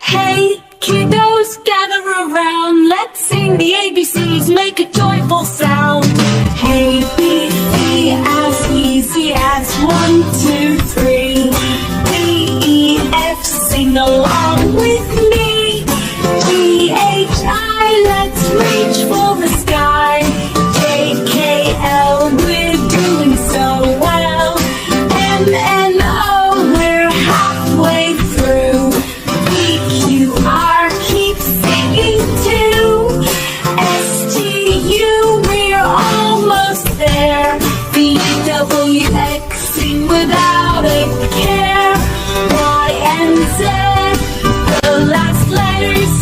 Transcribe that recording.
Hey, kiddos, gather around. Let's sing the ABCs, make a joyful sound. A, B, C, as easy as 1, 2, 3. D, E, F, sing along with me. G, H, I, let's reach for the sky. J, K, L, we're doing so well. M, N, O, we're halfway through. P, Q, R, keep singing too. S, T, U, we're almost there. V, W, X, sing without a care. Y and Z, the last letters